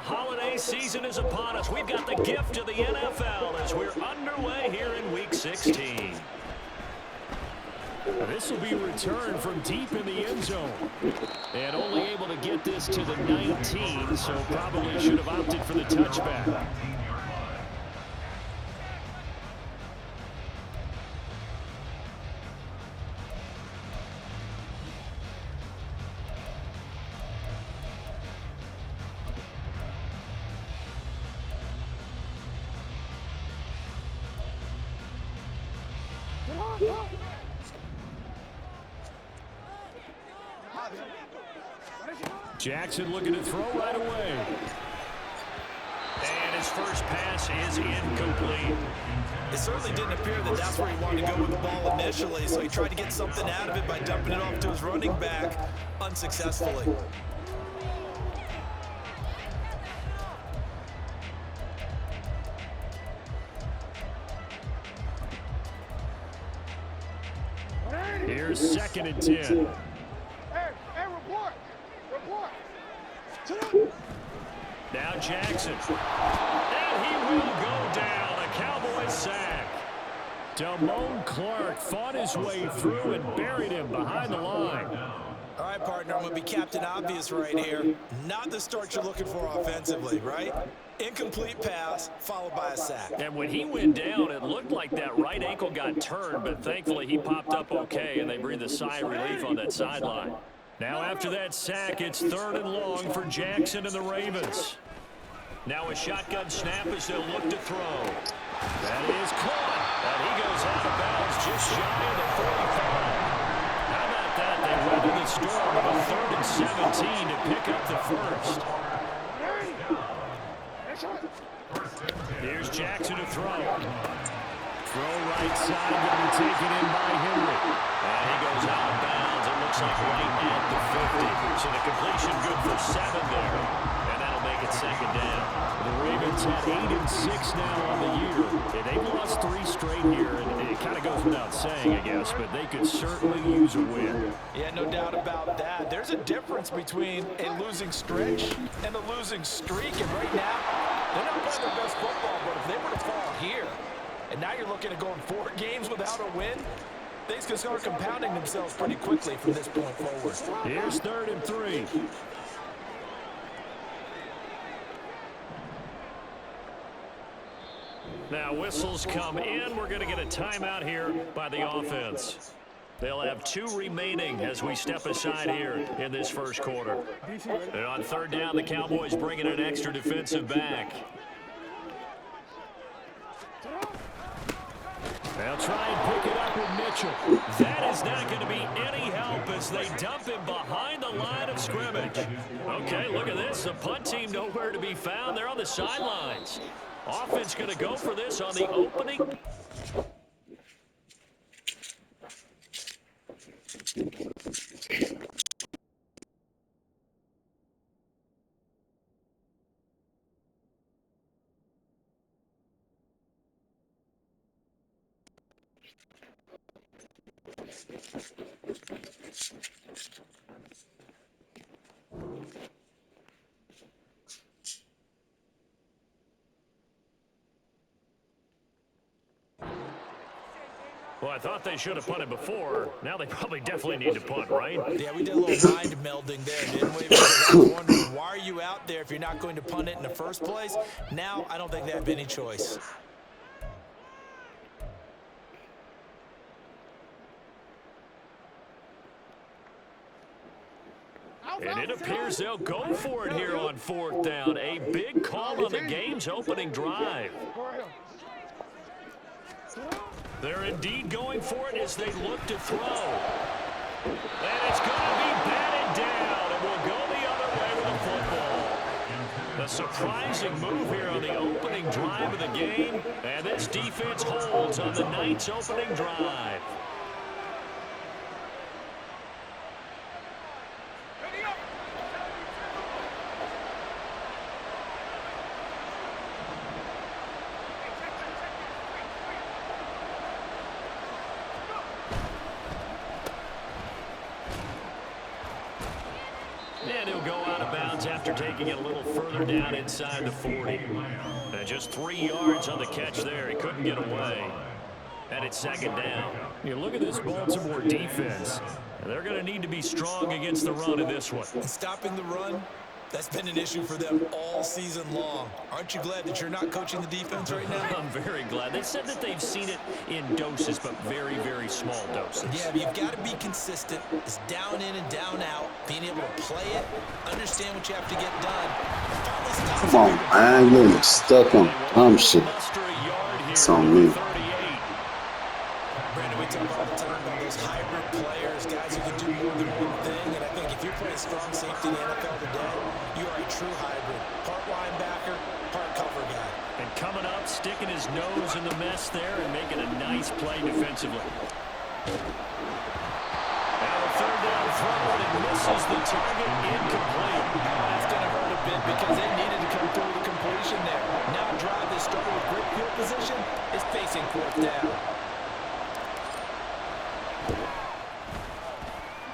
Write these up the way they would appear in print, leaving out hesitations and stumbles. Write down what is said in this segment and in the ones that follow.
holiday season is upon us. We've got the gift of the NFL as we're underway here in Week 16. This will be returned from deep in the end zone. And only able to get this to the 19, so probably should have opted for the touchback. Jackson looking to throw right away. And his first pass is incomplete. It certainly didn't appear that that's where he wanted to go with the ball initially, so he tried to get something out of it by dumping it off to his running back unsuccessfully. Here's 2nd and 10. Now Jackson. And he will go down. A Cowboys sack. Damone Clark fought his way through and buried him behind the line. All right, partner, I'm going to be Captain Obvious right here. Not the start you're looking for offensively, right? Incomplete pass followed by a sack. And when he went down, it looked like that right ankle got turned, but thankfully he popped up okay, and they breathed a sigh of relief on that sideline. Now after that sack, it's 3rd and long for Jackson and the Ravens. Now a shotgun snap as they'll look to throw. That is caught. And he goes out of bounds just shy of the 45. How about that? They weather the storm with a 3rd and 17 to pick up the first. Here's Jackson to throw. Throw right side, going to be taken in by Henry. And he goes out of bounds. It looks like right at the 50. So the completion good for 7 there. And that'll make it 2nd down. The Ravens had 8 and 6 now on the year. And they've lost 3 straight here. And it kind of goes without saying, I guess, but they could certainly use a win. Yeah, no doubt about that. There's a difference between a losing stretch and a losing streak. And right now, they're not playing their best football, but if they were to fall here, and now you're looking at going 4 games without a win, things can start compounding themselves pretty quickly from this point forward. Here's 3rd and 3. Now whistles come in. We're going to get a timeout here by the offense. They'll have 2 remaining as we step aside here in this first quarter. And on 3rd down, the Cowboys bring in an extra defensive back. They'll try and pick it up with Mitchell. That is not going to be any help as they dump him behind the line of scrimmage. Okay, look at this. The punt team nowhere to be found. They're on the sidelines. Offense going to go for this on the opening. Well, I thought they should have punted before. Now they probably definitely need to punt, right? Yeah, we did a little mind melding there, didn't we? Because I was wondering, why are you out there if you're not going to punt it in the first place? Now, I don't think they have any choice. And it appears they'll go for it here on 4th down. A big call on the game's opening drive. They're indeed going for it as they look to throw. And it's going to be batted down. It will go the other way with the football. A surprising move here on the opening drive of the game. And this defense holds on the night's opening drive. And he'll go out of bounds after taking it a little further down inside the 40. And just 3 yards on the catch there. He couldn't get away. And it's second down. You look at this Baltimore defense. They're going to need to be strong against the run in this one. Stopping the run, that's been an issue for them all season long. Aren't you glad that you're not coaching the defense right now? I'm very glad. They said that they've seen it in doses, but very, very small doses. Yeah, but you've got to be consistent. It's down in and down out. Being able to play it, understand what you have to get done. Come on, man. You're getting stuck on dumb shit. It's on me. Brandon, we talk all the time about those hybrid players, guys who can do more than one thing. And I think if you're playing strong safety in the NFL today, you are a true hybrid. Part linebacker, part cover guy. And coming up, sticking his nose in the mess there and making a nice play defensively. Now a third down throw, and it misses the target, incomplete. That's going to hurt a bit because they needed to come through the completion there. Now a drive that started with great field position is facing fourth down.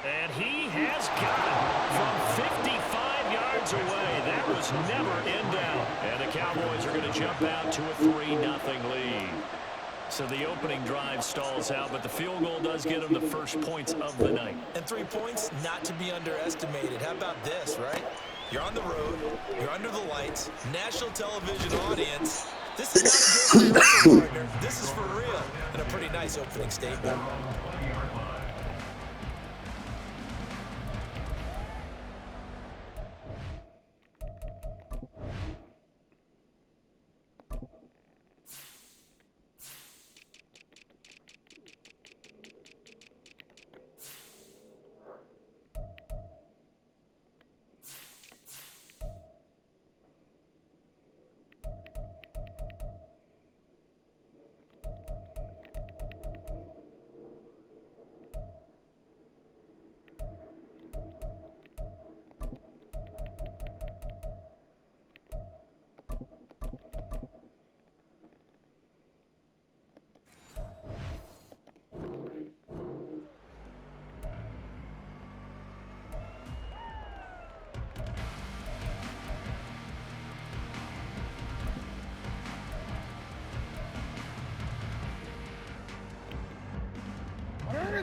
And he has got it from 55 yards away. That was never in doubt. And the Cowboys are going to jump out to a 3-0 lead. So the opening drive stalls out, but the field goal does get them the first points of the night. And 3 points, not to be underestimated. How about this, right? You're on the road, you're under the lights, national television audience. This is not a game for your partner. This is for real. And a pretty nice opening statement.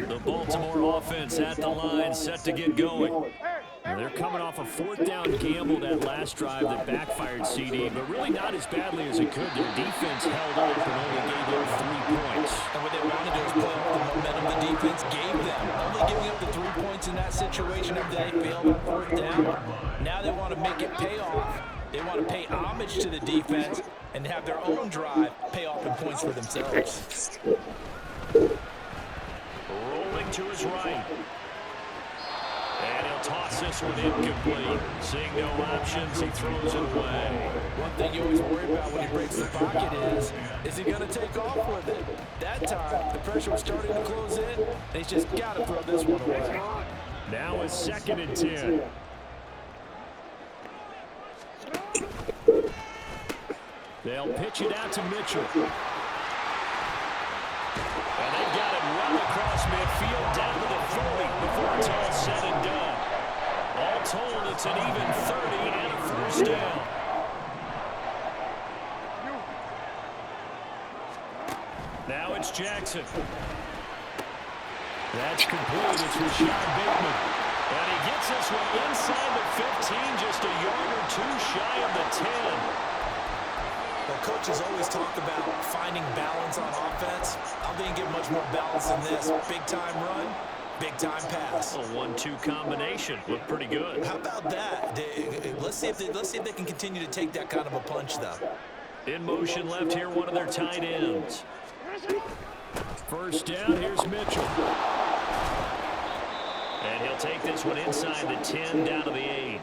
The Baltimore offense at the line, set to get going. And they're coming off a fourth down gamble that last drive that backfired CD, but really not as badly as it could. Their defense held up and only gave up 3 points. And what they wanted to do is play off the momentum the defense gave them. Only giving up the 3 points in that situation after they failed on fourth down. Now they want to make it pay off. They want to pay homage to the defense and have their own drive pay off in points for themselves. Rolling to his right. And he'll toss this one incomplete. Seeing no options, he throws it away. One thing you always worry about when he breaks the pocket is he going to take off with it? That time, the pressure was starting to close in, and he's just got to throw this one away. Now it's 2nd and 10. They'll pitch it out to Mitchell. And they've got it right across midfield down to the 40 before it's all said and done. All told, it's an even 30 and a first down. Now it's Jackson. That's complete. It's Rashad Bateman. And he gets this one inside the 15, just a yard or two shy of the 10. Well, coaches always talk about finding balance on offense. I didn't get much more balance than this. Big-time run, big-time pass. A 1-2 combination. Looked pretty good. How about that? Let's see if they can continue to take that kind of a punch, though. In motion left here, one of their tight ends. First down, here's Mitchell. And he'll take this one inside the 10 down to the 8.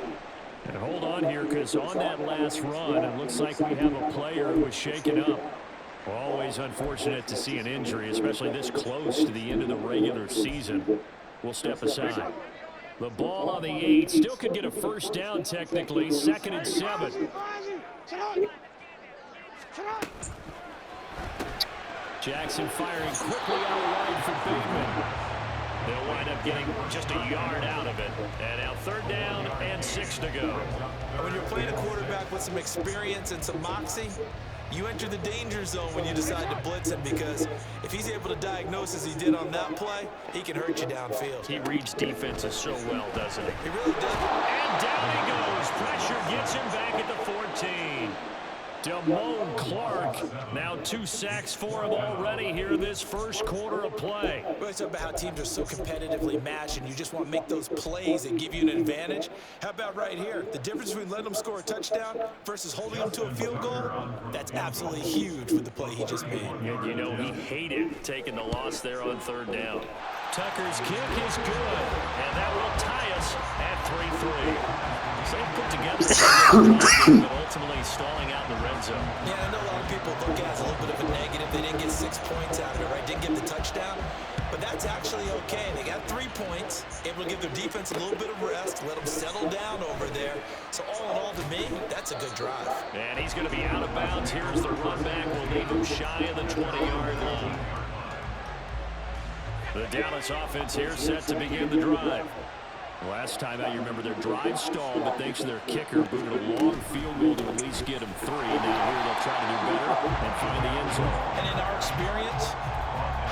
And hold on here, because on that last run, it looks like we have a player who was shaken up. Always unfortunate to see an injury, especially this close to the end of the regular season. We'll step aside. The ball on the 8. Still could get a first down technically. 2nd and 7. Jackson firing quickly out wide for Bateman. They'll wind up getting just a yard out of it. And now 3rd down and 6 to go. When you're playing a quarterback with some experience and some moxie, you enter the danger zone when you decide to blitz him, because if he's able to diagnose as he did on that play, he can hurt you downfield. He reads defenses so well, doesn't he? He really does. And down he goes. Pressure gets him back at the 14. Damone Clark, now 2 sacks for him already here in this first quarter of play. Well, it's about how teams are so competitively matched, and you just want to make those plays that give you an advantage. How about right here? The difference between letting them score a touchdown versus holding them to a field goal, that's absolutely huge with the play he just made. And you know he hated taking the loss there on 3rd down. Tucker's kick is good, and that will tie us at 3-3. So they put together but ultimately stalling out in the red zone. Yeah, I know a lot of people look at it as a little bit of a negative. They didn't get 6 points out of it, right? Didn't get the touchdown. But that's actually okay. They got 3 points, able to give their defense a little bit of rest, let them settle down over there. So all in all, to me, that's a good drive. And he's going to be out of bounds. Here's the run back. We'll leave him shy of the 20-yard line. The Dallas offense here set to begin the drive. Last time out, you remember their drive stalled, but thanks to their kicker, booted a long field goal to at least get them 3. Now here they'll try to do better and find the end zone. And in our experience,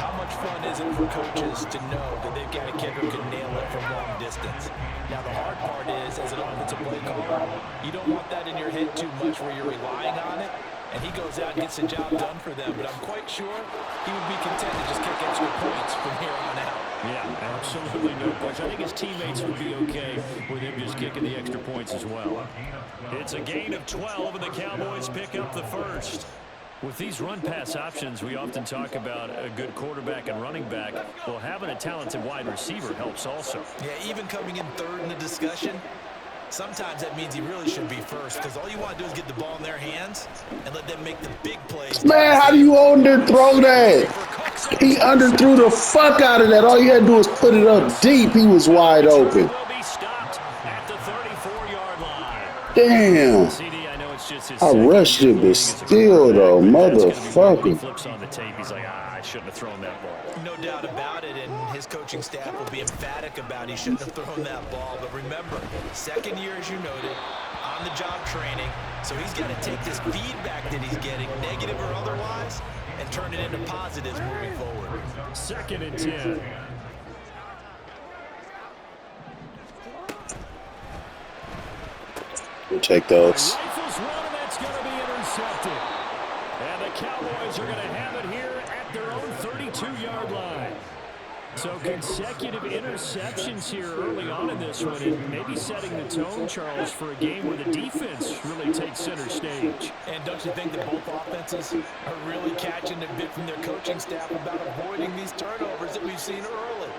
how much fun is it for coaches to know that they've got a kicker who can nail it from long distance? Now, the hard part is, as an offensive play caller, you don't want that in your head too much where you're relying on it. And he goes out and gets the job done for them. But I'm quite sure he would be content to just kick extra points from here on out. Yeah, absolutely no question. I think his teammates would be okay with him just kicking the extra points as well. It's a gain of 12, and the Cowboys pick up the first. With these run-pass options, we often talk about a good quarterback and running back. Well, having a talented wide receiver helps also. Yeah, even coming in 3rd in the discussion, sometimes that means he really should be first, because all you want to do is get the ball in their hands and let them make the big plays. Man, how do you underthrow that? He underthrew the fuck out of that. All you had to do was put it up deep. He was wide open. Will be stopped at the 34-yard line. Damn. CD, I know it's just his I rushed it, but still, though, motherfucker. Flips on the tape. He's like, I shouldn't have thrown that ball. No doubt about it, and his coaching staff will be emphatic about he shouldn't have thrown that ball. But remember, 2nd year, as you noted, on-the-job training, so he's got to take this feedback that he's getting, negative or otherwise, and turn it into positives moving forward. 2nd and 10. We'll take those. Rifles one, and that's going to be intercepted. And the Cowboys are going to have it here at their own 32-yard line. So consecutive interceptions here early on in this one, and maybe setting the tone, Charles, for a game where the defense really takes center stage. And don't you think that both offenses are really catching a bit from their coaching staff about avoiding these turnovers that we've seen early?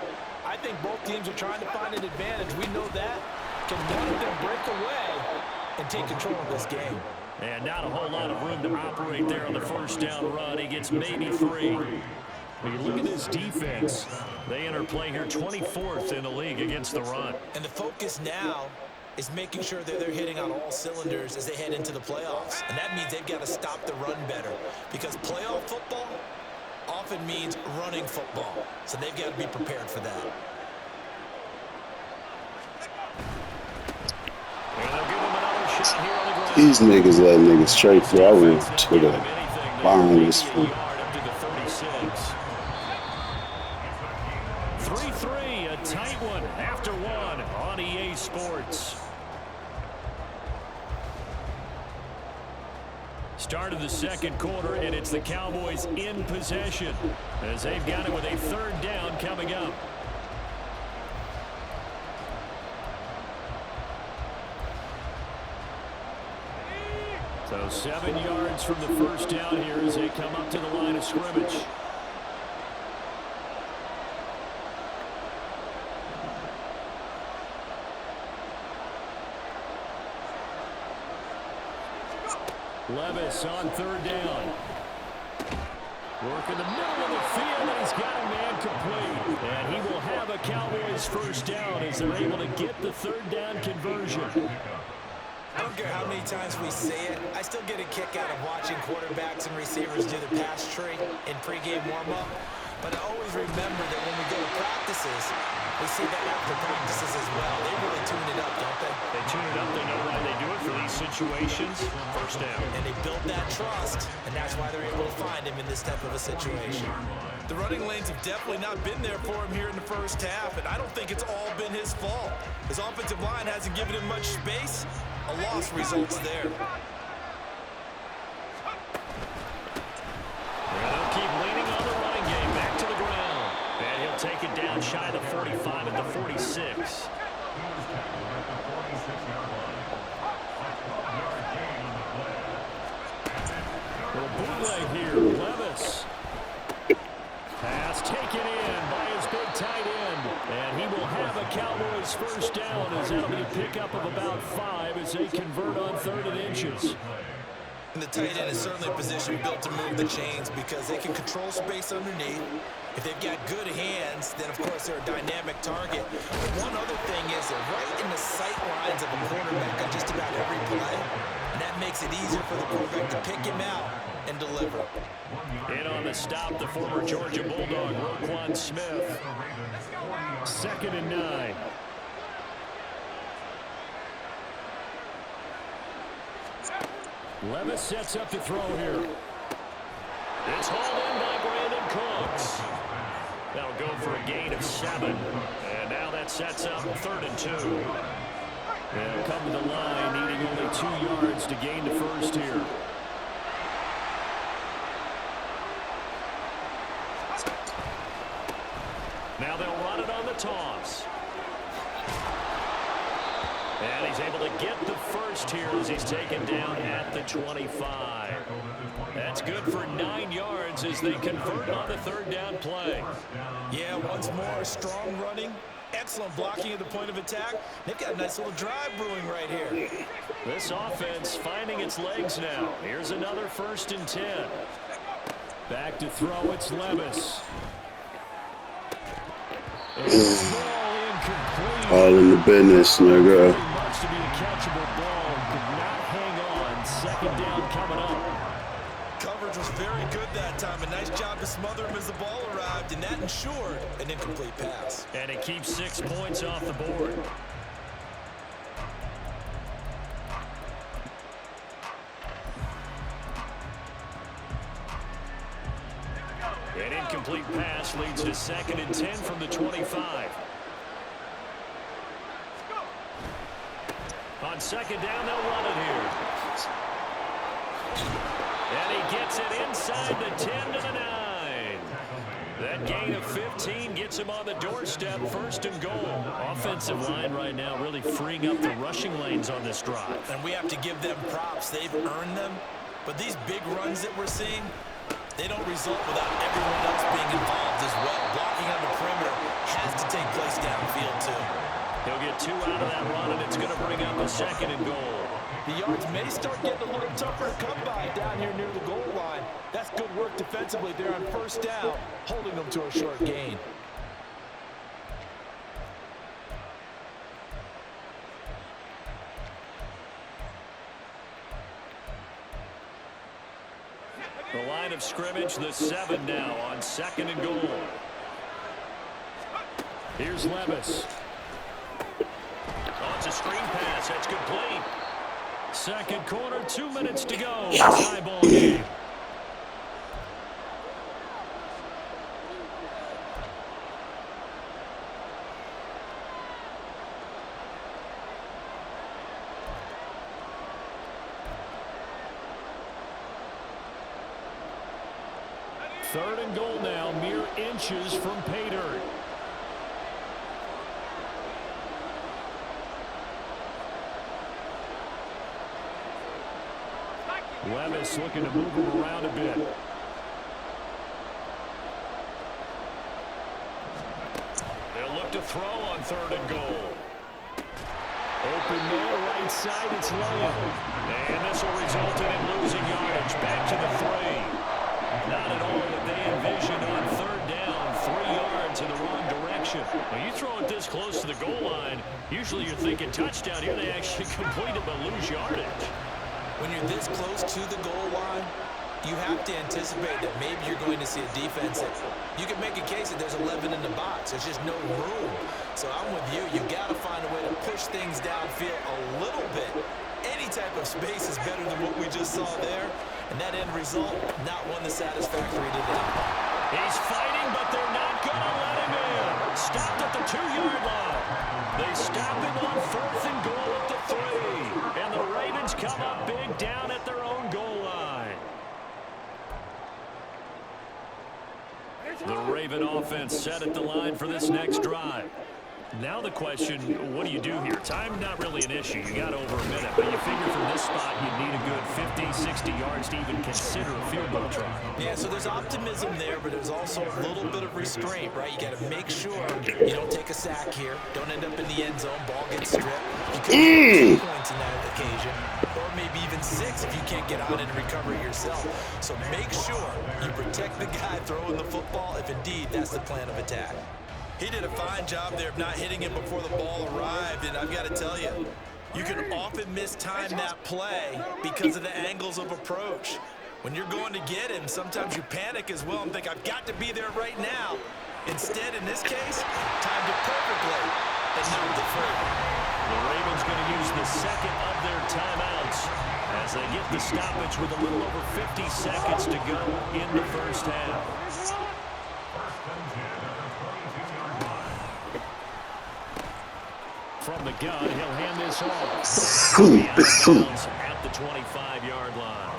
I think both teams are trying to find an advantage. We know that. Can one of them break away and take control of this game? And not a whole lot of room to operate there on the 1st down run. He gets maybe 3. When you look at this defense, they enter play here 24th in the league against the run. And the focus now is making sure that they're hitting on all cylinders as they head into the playoffs. And that means they've got to stop the run better, because playoff football often means running football. So they've got to be prepared for that. And they'll give him another shot here on the ground. These niggas let niggas straight through. I went to the line this one. 3-3, a tight one after 1 on EA Sports. Start of the 2nd quarter, and it's the Cowboys in possession as they've got it with a 3rd down coming up. So 7 yards from the 1st down here as they come up to the line of scrimmage. Levis on 3rd down. Work in the middle of the field, and he's got a man complete. And he will have a Cowboys 1st down as they're able to get the 3rd down conversion. I don't care how many times we say it, I still get a kick out of watching quarterbacks and receivers do the pass tree in pregame warm-up. But I always remember that when we go to practices, we see that after practices as well. They really tune it up, don't they? They tune it up. They know why they do it for these situations. First down. And they build that trust, and that's why they're able to find him in this type of a situation. The running lanes have definitely not been there for him here in the first half, and I don't think it's all been his fault. His offensive line hasn't given him much space. A loss results there. They'll keep leaning on the running game. Back to the ground. And he'll take it down shy of the 45 at the 46. Little bootleg here. Levis. Pass taken in by his big tight end. And he will have a Cowboys first down as that'll be a pickup of about 5 as they convert on 3rd and inches. And the tight end is certainly a position built to move the chains because they can control space underneath. If they've got good hands, then of course they're a dynamic target. But one other thing is they're right in the sight lines of a quarterback on just about every play. And that makes it easier for the quarterback to pick him out and deliver. In on the stop, the former Georgia Bulldog, Roquan Smith. 2nd and 9. Levis sets up to throw here. It's hauled in by Brandon Cooks. That'll go for a gain of 7. And now that sets up 3rd and 2. They'll come to the line, needing only 2 yards to gain the first here. Now they'll run it on the toss. And he's able to get the first here as he's taken down at the 25. That's good for 9 yards as they convert on the 3rd down play. Yeah, once more, strong running, excellent blocking at the point of attack. They've got a nice little drive brewing right here. This offense finding its legs now. Here's another 1st and 10. Back to throw, it's Levis. It's ball incomplete. All in the business, nigga. Very much to be a catchable ball. Could not hang on. 2nd down coming up. Coverage was very good that time. A nice job to smother him as the ball arrived, and that ensured an incomplete pass. And it keeps 6 points off the board. An incomplete pass leads to 2nd and 10 from the 25. On 2nd down, they'll run it here. And he gets it inside the 10 to the 9. That gain of 15 gets him on the doorstep, 1st and goal. Offensive line right now really freeing up the rushing lanes on this drive. And we have to give them props. They've earned them. But these big runs that we're seeing, they don't result without everyone else being involved as well. Blocking on the perimeter has to take place downfield, too. He'll get 2 out of that run, and it's going to bring up a 2nd and goal. The yards may start getting a little tougher to come by down here near the goal line. That's good work defensively there on 1st down, holding them to a short gain. The line of scrimmage, the 7 now on 2nd and goal. Here's Levis. Oh, it's a screen pass. That's complete. 2nd quarter, 2 minutes to go. Tie ball game. Third and goal now, mere inches from pay dirt. Levis looking to move him around a bit. They'll look to throw on 3rd and goal. Open man, right side, it's Lamb. And this will result in him losing yardage. Back to the 3. Not at all what they envisioned on 3rd down. 3 yards in the wrong direction. When you throw it this close to the goal line, usually you're thinking touchdown. Here they actually complete it but lose yardage. When you're this close to the goal line, you have to anticipate that maybe you're going to see a defense that you can make a case that there's 11 in the box. There's just no room. So I'm with you. You've got to find a way to push things downfield a little bit. Any type of space is better than what we just saw there. And that end result, not one that's satisfactory today. He's fighting, but they're not going to let him in. Stopped at the 2-yard line. They stop him on 4th and goal at the 3. And the Ravens come up big down at their own goal line. The Raven offense set at the line for this next drive. Now the question, what do you do here? Time not really an issue. You got over a minute, but you figure from this spot you'd need a good 50, 60 yards to even consider a field goal try. Yeah, so there's optimism there, but there's also a little bit of restraint, right? You got to make sure you don't take a sack here. Don't end up in the end zone. Ball gets stripped. You could get 2 points in that occasion, or maybe even 6 if you can't get on it and recover it yourself. So make sure you protect the guy throwing the football if indeed that's the plan of attack. He did a fine job there of not hitting him before the ball arrived, and I've got to tell you, you can often mistime that play because of the angles of approach. When you're going to get him, sometimes you panic as well and think, I've got to be there right now. Instead, in this case, timed it perfectly and not deferred. The Ravens going to use the second of their timeouts as they get the stoppage with a little over 50 seconds to go in the first half. From the gun, he'll hand this off. At the 25-yard line.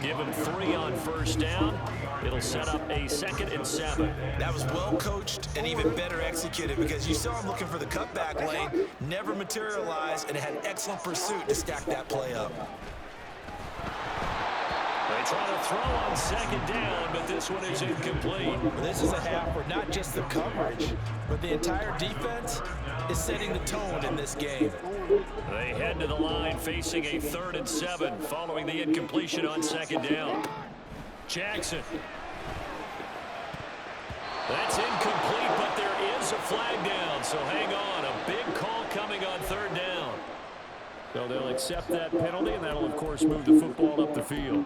Give him 3 on first down. It'll set up a 2nd and 7. That was well coached and even better executed because you saw him looking for the cutback lane, never materialized, and had excellent pursuit to stack that play up. They try to throw on 2nd down, but this one is incomplete. This is a half where not just the coverage, but the entire defense is setting the tone in this game. They head to the line facing a 3rd and 7 following the incompletion on 2nd down. Jackson. That's incomplete, but there is a flag down, so hang on. A big call coming on 3rd down. So they'll accept that penalty, and that'll, of course, move the football up the field.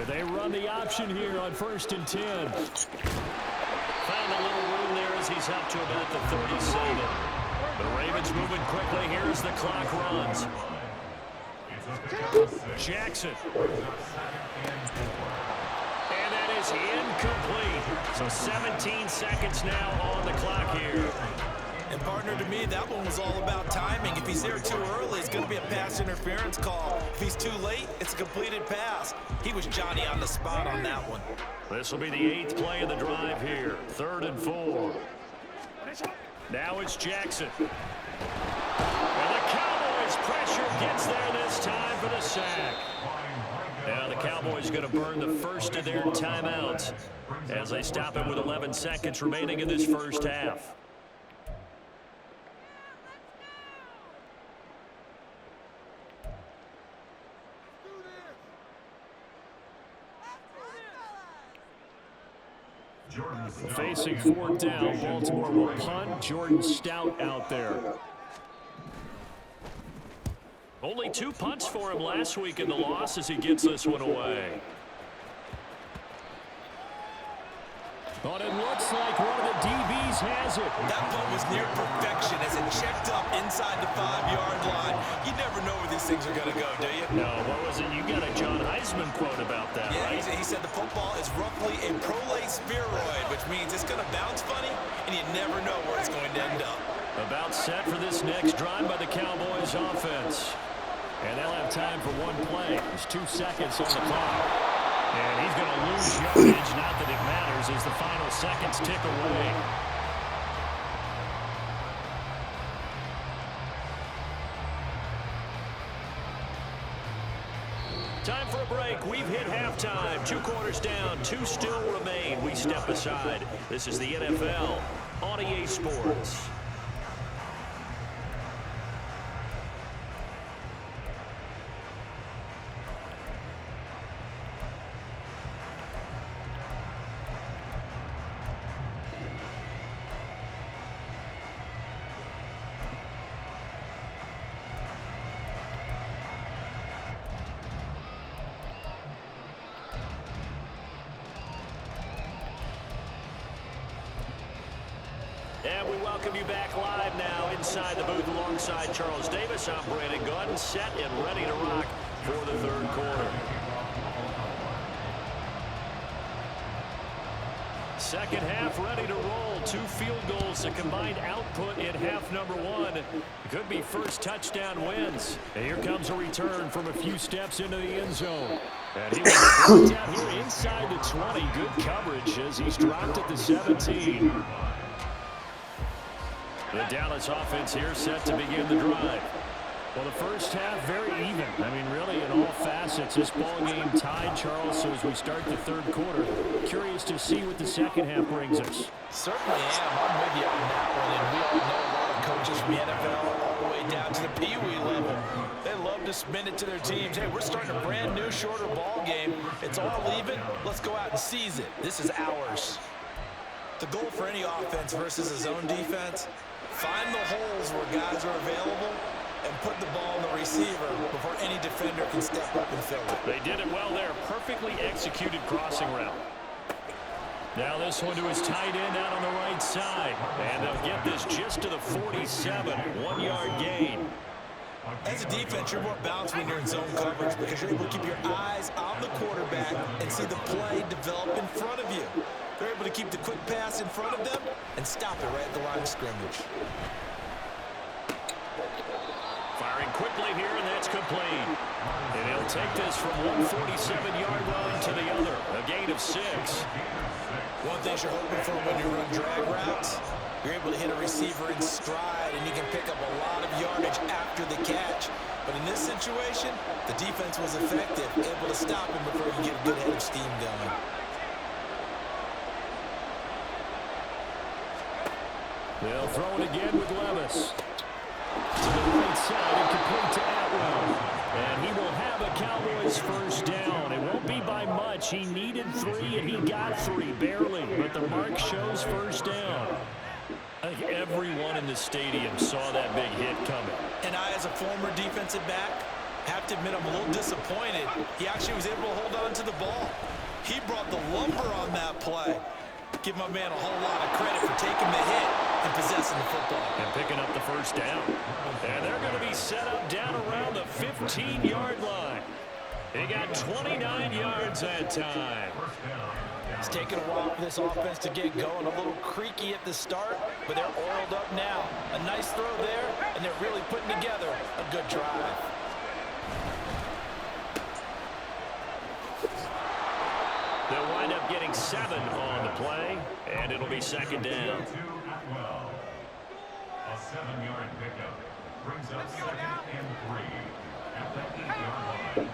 They run the option here on 1st and 10. Found a little room there as he's up to about the 37. The Ravens moving quickly here as the clock runs. Jackson. And that is incomplete. So 17 seconds now on the clock here. And partner, to me, that one was all about timing. If he's there too early, it's going to be a pass interference call. If he's too late, it's a completed pass. He was Johnny on the spot on that one. This will be the 8th play of the drive here. 3rd and 4. Now it's Jackson. And the Cowboys pressure gets there this time for the sack. Now the Cowboys going to burn the first of their timeouts as they stop it with 11 seconds remaining in this first half. Facing 4th down, Baltimore will punt. Jordan Stout out there. Only 2 punts for him last week in the loss as he gets this one away. But it looks like one of the DBs has it. That punt was near perfection as it checked up inside the 5-yard line. You never know where these things are going to go, do you? No, what was it? You got a John Heisman quote about that, yeah, right? He said the football is roughly a prolate spheroid, which means it's going to bounce funny, and you never know where it's going to end up. About set for this next drive by the Cowboys offense. And they'll have time for one play. There's 2 seconds on the clock. And he's going to lose yardage, not that it matters, as the final seconds tick away. Time for a break. We've hit halftime. 2 quarters down, 2 still remain. We step aside. This is the NFL on EA Sports. And we welcome you back live now inside the booth alongside Charles Davis. I'm Brandon Gaudin, set and ready to rock for the third quarter. Second half ready to roll. 2 field goals, a combined output in half number 1. Could be first touchdown wins. And here comes a return from a few steps into the end zone. And he was out here inside the 20. Good coverage as he's dropped at the 17. The Dallas offense here set to begin the drive. Well, the first half very even. I mean, really, in all facets, this ball game tied, Charles. So as we start the third quarter, curious to see what the second half brings us. Certainly am. I'm with you on that one. And we all know a lot of coaches from the NFL all the way down to the Pee Wee level. They love to spin it to their teams. Hey, we're starting a brand new, shorter ball game. It's all even. Let's go out and seize it. This is ours. The goal for any offense versus a zone defense, find the holes where guys are available and put the ball in the receiver before any defender can step up and fill it. They did it well there. Perfectly executed crossing route. Now this one to his tight end out on the right side. And they'll get this just to the 47. 1-yard gain. As a defense, you're more balanced when you're in zone coverage because you're able to keep your eyes on the quarterback and see the play develop in front of you. They're able to keep the quick pass in front of them and stop it right at the line of scrimmage. Firing quickly here, and that's complete. And he'll take this from 147-yard line to the other. A gain of 6. One thing you're hoping for when you run drag routes, you're able to hit a receiver in stride, and you can pick up a lot of yardage after the catch. But in this situation, the defense was effective, able to stop him before you get a good head of steam going. They'll throw it again with Levis. To the right side and complete to Atwell. And he will have a Cowboys first down. It won't be by much. He needed 3 and he got 3, barely. But the mark shows first down. I think everyone in the stadium saw that big hit coming. And I, as a former defensive back, have to admit I'm a little disappointed. He actually was able to hold on to the ball. He brought the lumber on that play. Give my man a whole lot of credit for taking the hit and possessing the football. And picking up the first down. And they're going to be set up down around the 15-yard line. They got 29 yards that time. It's taken a while for this offense to get going. A little creaky at the start, but they're oiled up now. A nice throw there, and they're really putting together a good drive. They'll wind up getting 7 on the play, and it'll be second down. A 7-yard pickup brings up 2nd and 3 at the 8-yard line.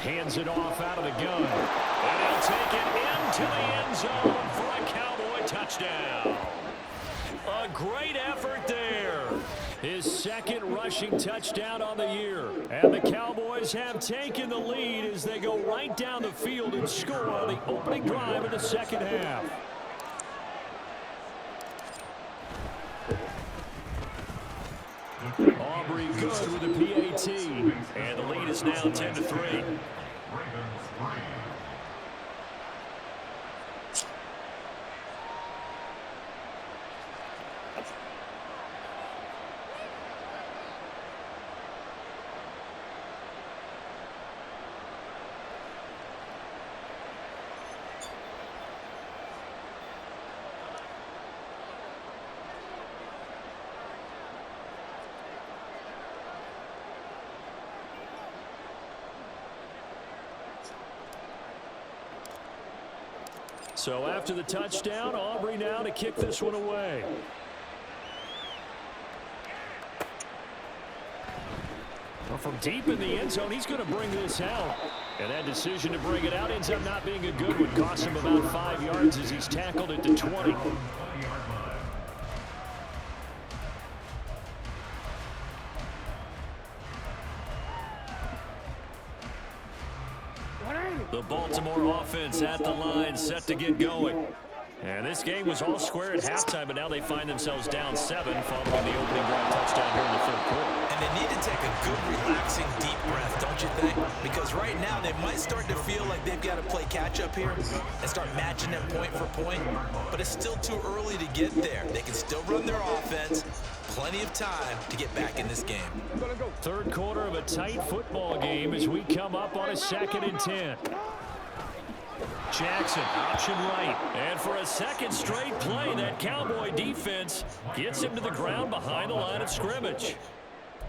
Hands it off out of the gun. And he'll take it into the end zone for a Cowboy touchdown. A great effort there. His second rushing touchdown on the year. And the Cowboys have taken the lead as they go right down the field and score on the opening drive of the second half. Aubrey good with the PAT. And the lead is now 10-3. So after the touchdown, Aubrey now to kick this one away. Well, from deep in the end zone, he's going to bring this out. And that decision to bring it out ends up not being a good one. Cost him about 5 yards as he's tackled at the 20. The Baltimore offense at the line, set to get going. And this game was all square at halftime, but now they find themselves down 7 following the opening drive touchdown here in the third quarter. And they need to take a good, relaxing, deep breath, don't you think? Because right now they might start to feel like they've got to play catch-up here and start matching them point for point. But it's still too early to get there. They can still run their offense. Plenty of time to get back in this game. Third quarter of a tight football game as we come up on a 2nd and 10. Jackson, option right. And for a second straight play, that Cowboy defense gets him to the ground behind the line of scrimmage.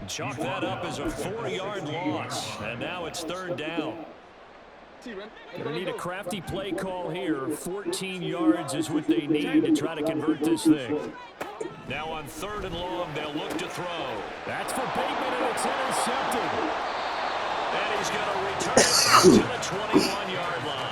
Chalk that up as a 4-yard loss. And now it's 3rd down. Going to need a crafty play call here. 14 yards is what they need to try to convert this thing. Now on 3rd and long, they'll look to throw. That's for Bateman, and it's intercepted. And he's going to return it to the 21-yard line.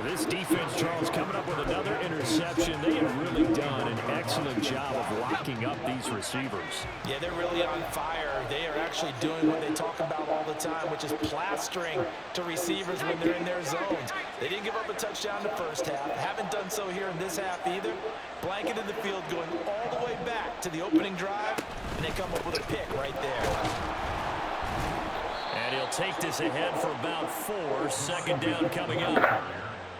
This defense, Charles, coming up with another interception. They have really done an excellent job of locking up these receivers. Yeah, they're really on fire. They are actually doing what they talk about all the time, which is plastering to receivers when they're in their zones. They didn't give up a touchdown in the first half. Haven't done so here in this half either. Blanketed the field going all the way back to the opening drive, and they come up with a pick right there. And he'll take this ahead for about 4. 2nd down coming up.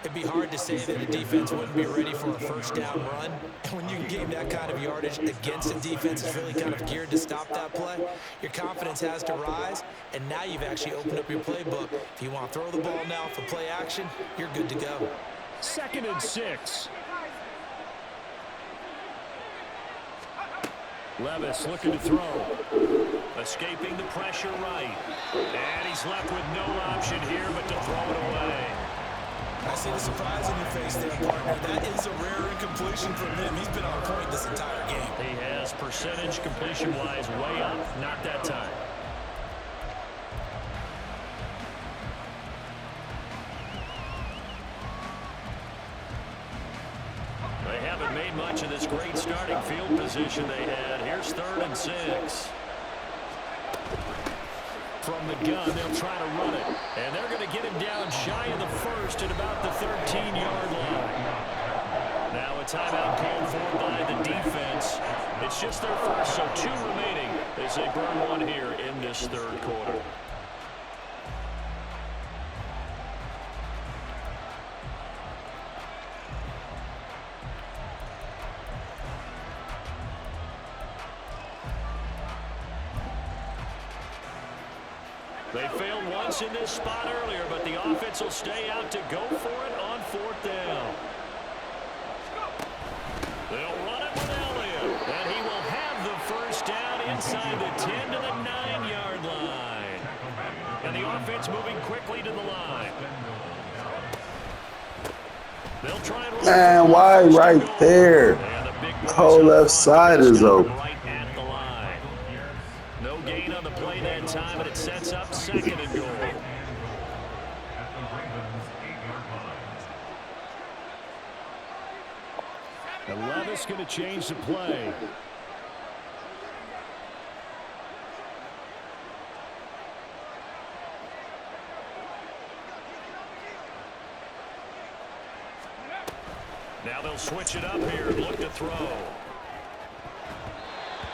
It'd be hard to say that the defense wouldn't be ready for a first down run. And when you can gain that kind of yardage against a defense that's really kind of geared to stop that play, your confidence has to rise. And now you've actually opened up your playbook. If you want to throw the ball now for play action, you're good to go. 2nd and 6. Levis looking to throw. Escaping the pressure right. And he's left with no option here but to throw it away. I see the surprise in your face there, partner. That is a rare incompletion from him. He's been on point this entire game. He has percentage completion-wise way up. Not that time. They haven't made much of this great starting field position they had. Here's 3rd and 6. From the gun, they'll try to run it. And they're going to get him down shy of the 1st at about the 13-yard line. Now a timeout called for by the defense. It's just their first, so 2 remaining as they burn 1 here in this 3rd quarter. They failed once in this spot earlier, but the offense will stay out to go for it on 4th down. They'll run it with Elliott, and he will have the first down inside the 10 to the 9-yard line. And the offense moving quickly to the line. They'll try and Man, why right there? The whole left side is open. Right at the line. No gain on the play that time, and it sets up 2nd and goal. And Levis going to change the play. Now they'll switch it up here and look to throw.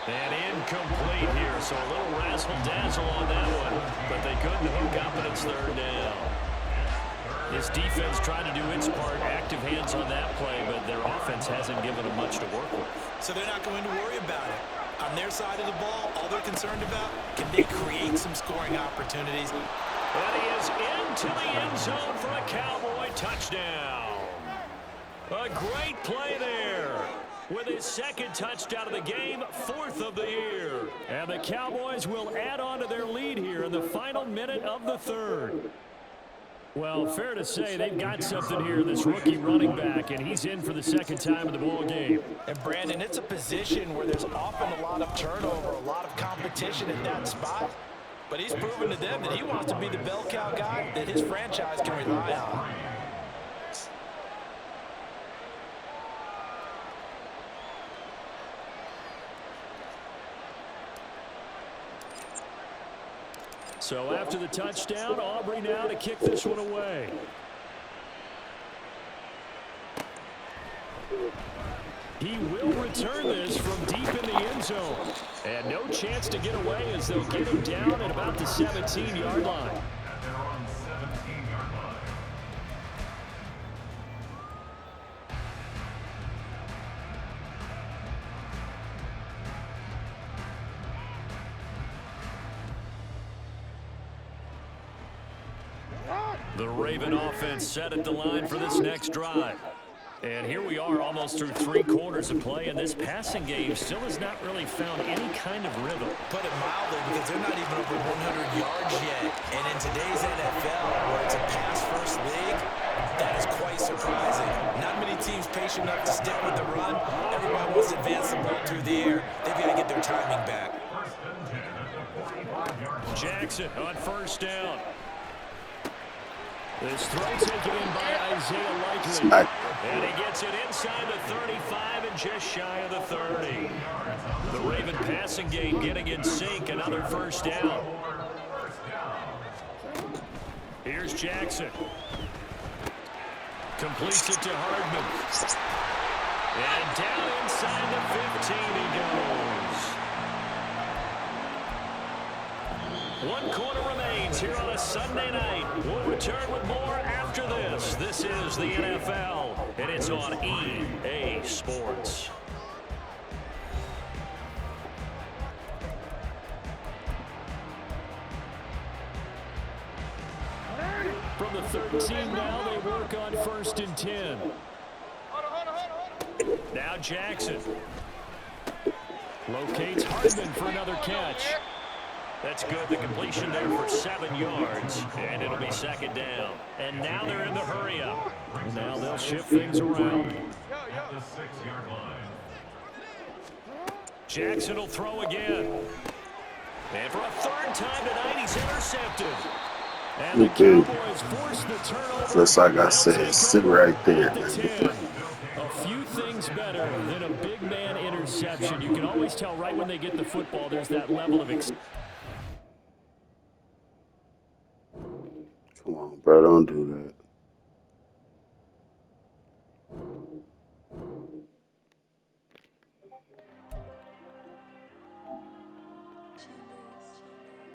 And incomplete here, so a little razzle-dazzle on that one. But they couldn't hook up, and it's 3rd down. This defense trying to do its part, active hands on that play, but their offense hasn't given them much to work with. So they're not going to worry about it. On their side of the ball, all they're concerned about, can they create some scoring opportunities? And he is into the end zone for a Cowboy touchdown. A great play there. With his 2nd touchdown of the game, 4th of the year. And the Cowboys will add on to their lead here in the final minute of the 3rd. Well, fair to say they've got something here, this rookie running back, and he's in for the 2nd time in the ball game. And Brandon, it's a position where there's often a lot of turnover, a lot of competition at that spot. But he's proven to them that he wants to be the bell cow guy that his franchise can rely on. So after the touchdown, Aubrey now to kick this one away. He will return this from deep in the end zone. And no chance to get away as they'll get him down at about the 17-yard line. At their own 17-yard line. The Raven offense set at the line for this next drive. And here we are almost through 3 quarters of play, and this passing game still has not really found any kind of rhythm. Put it mildly, because they're not even over 100 yards yet. And in today's NFL, where it's a pass-first league, that is quite surprising. Not many teams patient enough to stick with the run. Everybody wants to advance the ball through the air. They've got to get their timing back. First and 10 at the 45-yard line. Jackson on first down. This throw taken in by Isaiah Likely. And he gets it inside the 35 and just shy of the 30. The Raven passing game getting in sync. Another first down. Here's Jackson. Completes it to Hardman. And down inside the 15 he goes. 1 quarter remains here on a Sunday night. We'll return with more after this. This is the NFL, and it's on EA Sports. From the 13 now, they work on first and 10. Now Jackson. Locates Hardman for another catch. That's good. The completion there for 7 yards, and it'll be second down. And now they're in the hurry up. Now they'll shift things around. At the 6-yard line. Jackson will throw again. And for a 3rd time tonight, he's intercepted. And the Cowboys force the turnover. Just like I said, sit right there. A few things better than a big man interception. You can always tell right when they get the football, there's that level of Come on, bro, don't do that.